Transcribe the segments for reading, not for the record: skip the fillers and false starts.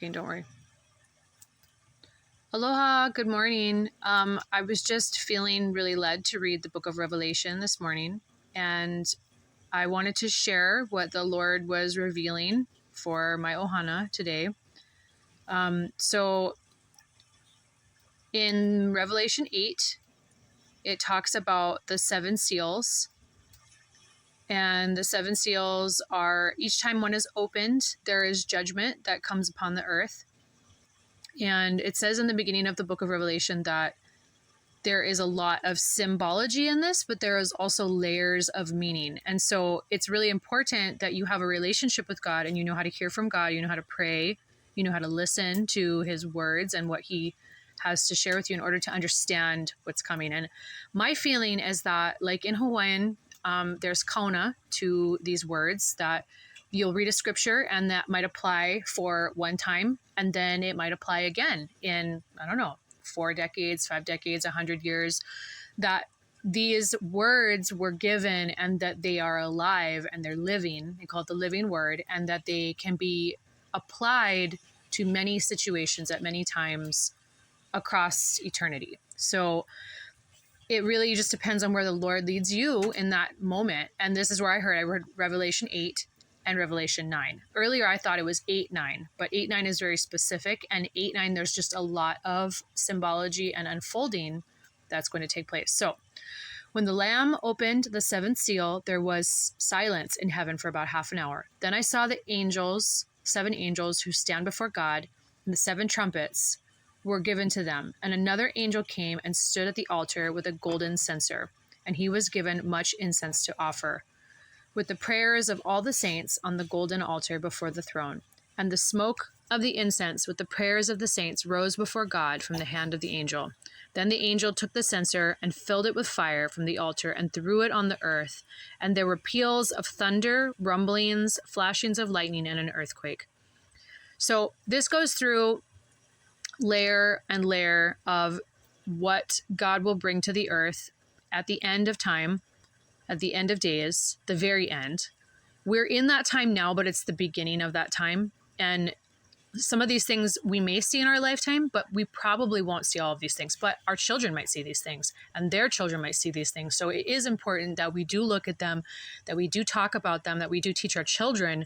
Okay, don't worry. Aloha, good morning. I was just feeling really led to read the book of Revelation this morning, and I wanted to share what the Lord was revealing for my ohana today. So in Revelation 8, it talks about the seven seals. And the seven seals are, each time one is opened, there is judgment that comes upon the earth. And it says in the beginning of the book of Revelation that there is a lot of symbology in this, but there is also layers of meaning. And so it's really important that you have a relationship with God and you know how to hear from God, you know how to pray, you know how to listen to his words and what he has to share with you in order to understand what's coming. And my feeling is that, like in Hawaiian, there's kauna to these words, that you'll read a scripture and that might apply for one time, and then it might apply again in, 4 decades, 5 decades, 100 years, that these words were given and that they are alive and they're living. They call it the living word, and that they can be applied to many situations at many times across eternity. So it really just depends on where the Lord leads you in that moment. And this is where I heard Revelation 8 and Revelation 9. Earlier, I thought it was 8-9, but 8-9 is very specific. And 8-9, there's just a lot of symbology and unfolding that's going to take place. So when the Lamb opened the seventh seal, there was silence in heaven for about half an hour. Then I saw the angels, 7 angels who stand before God, and the 7 trumpets were given to them. And another angel came and stood at the altar with a golden censer, and he was given much incense to offer, with the prayers of all the saints on the golden altar before the throne. And the smoke of the incense with the prayers of the saints rose before God from the hand of the angel. Then the angel took the censer and filled it with fire from the altar and threw it on the earth. And there were peals of thunder, rumblings, flashings of lightning, and an earthquake. So this goes through layer and layer of what God will bring to the earth at the end of time, at the end of days, the very end. We're in that time now, but it's the beginning of that time. And some of these things we may see in our lifetime, but we probably won't see all of these things. But our children might see these things, and their children might see these things. So it is important that we do look at them, that we do talk about them, that we do teach our children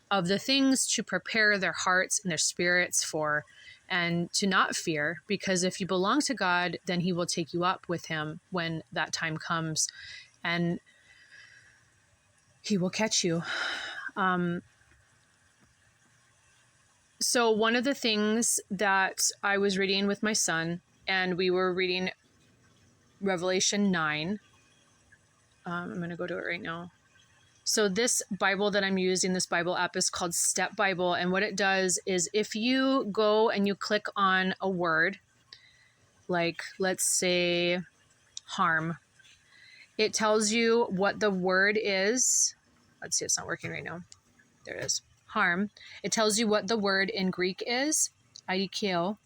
of the things to prepare their hearts and their spirits for, and to not fear, because if you belong to God, then he will take you up with him when that time comes, and he will catch you. So one of the things that I was reading with my son, and we were reading Revelation 9. I'm going to go to it right now. So this Bible that I'm using, this Bible app, is called Step Bible. And what it does is, if you go and you click on a word, like let's say harm, it tells you what the word is. Let's see, it's not working right now. There it is. Harm. It tells you what the word in Greek is, aikeo,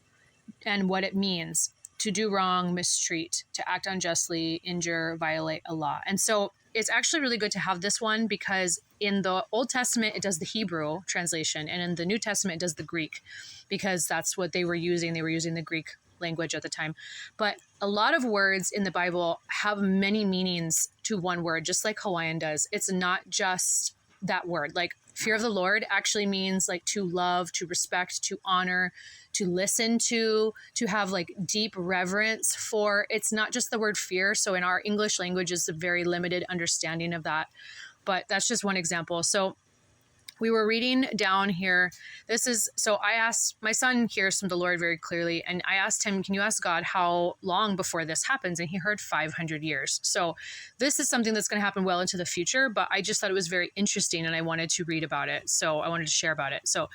and what it means: to do wrong, mistreat, to act unjustly, injure, violate a law. And so it's actually really good to have this one, because in the Old Testament, it does the Hebrew translation, and in the New Testament, it does the Greek, because that's what they were using. They were using the Greek language at the time. But a lot of words in the Bible have many meanings to one word, just like Hawaiian does. It's not just that word. Like fear of the Lord actually means like to love, to respect, to honor, to listen to have like deep reverence for. It's not just the word fear. So in our English language is a very limited understanding of that. But that's just one example. So we were reading down here. So I asked, my son hears from the Lord very clearly, and I asked him, can you ask God how long before this happens? And he heard 500 years. So this is something that's going to happen well into the future, but I just thought it was very interesting and I wanted to read about it. So I wanted to share about it. So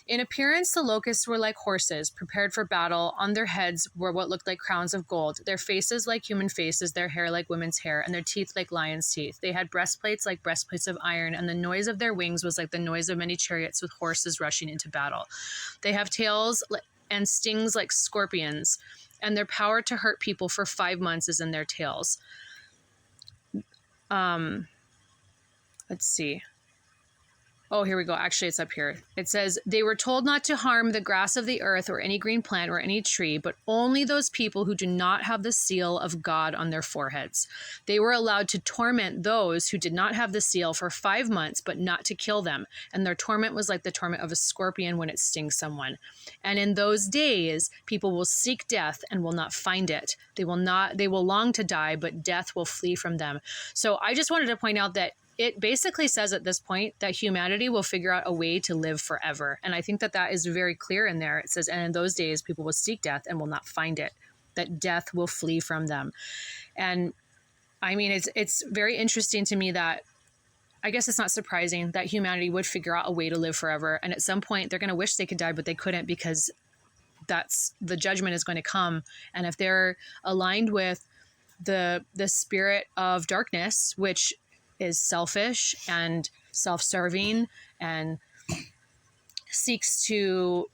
in appearance, the locusts were like horses prepared for battle. On their heads were what looked like crowns of gold, their faces like human faces, their hair like women's hair, and their teeth like lions' teeth. They had breastplates like breastplates of iron, and the noise of their wings was like the noise of many chariots with horses rushing into battle. They have tails and stings like scorpions, and their power to hurt people for 5 months is in their tails. Let's see. Oh, here we go. Actually, it's up here. It says, they were told not to harm the grass of the earth or any green plant or any tree, but only those people who do not have the seal of God on their foreheads. They were allowed to torment those who did not have the seal for 5 months, but not to kill them. And their torment was like the torment of a scorpion when it stings someone. And in those days, people will seek death and will not find it. They will long to die, but death will flee from them. So I just wanted to point out that it basically says at this point that humanity will figure out a way to live forever. And I think that that is very clear in there. It says, and in those days, people will seek death and will not find it, that death will flee from them. And I mean, it's very interesting to me that, I guess it's not surprising that humanity would figure out a way to live forever. And at some point, they're going to wish they could die, but they couldn't, because that's the judgment is going to come. And if they're aligned with the spirit of darkness, which is selfish and self-serving and seeks to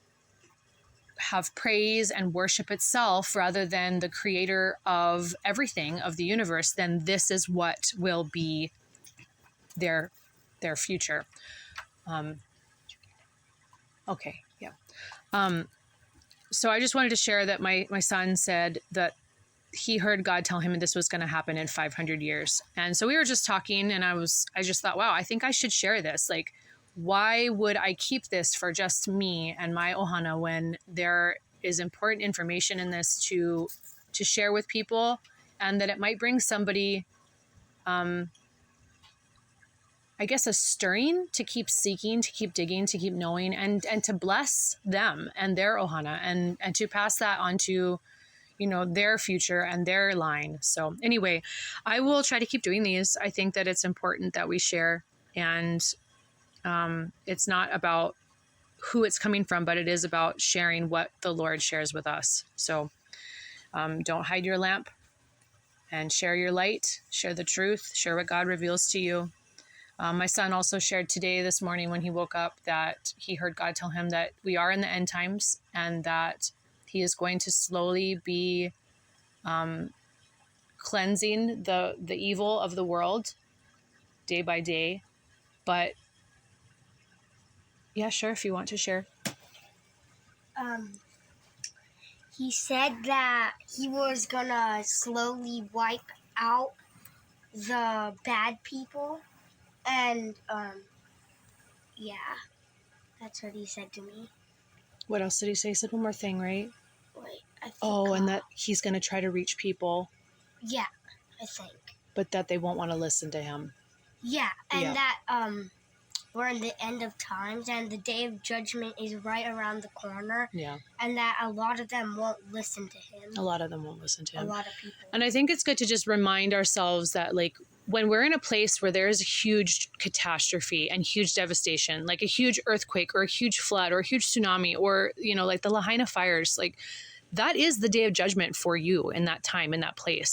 have praise and worship itself rather than the creator of everything, of the universe, then this is what will be their future. Okay, yeah. So I just wanted to share that my son said that he heard God tell him this was going to happen in 500 years. And so we were just talking, and I just thought, wow, I think I should share this. Like, why would I keep this for just me and my ohana when there is important information in this to share with people, and that it might bring somebody, I guess, a stirring to keep seeking, to keep digging, to keep knowing, and to bless them and their ohana, and to pass that on to, you know, their future and their line. So anyway, I will try to keep doing these. I think that it's important that we share, and it's not about who it's coming from, but it is about sharing what the Lord shares with us. So don't hide your lamp, and share your light, share the truth, share what God reveals to you. My son also shared today, this morning, when he woke up, that he heard God tell him that we are in the end times, and that he is going to slowly be cleansing the evil of the world day by day. But yeah, sure, if you want to share. He said that he was gonna slowly wipe out the bad people, and yeah, that's what he said to me. What else did he say? He said one more thing, right? Wait, I think. Oh, and that he's going to try to reach people. Yeah, I think. But that they won't want to listen to him. Yeah, and that we're in the end of times, and the day of judgment is right around the corner. Yeah. And that a lot of them won't listen to him. A lot of them won't listen to him. A lot of people. And I think it's good to just remind ourselves that, like, when we're in a place where there is a huge catastrophe and huge devastation, like a huge earthquake or a huge flood or a huge tsunami, or, you know, like the Lahaina fires, like, that is the day of judgment for you in that time, in that place.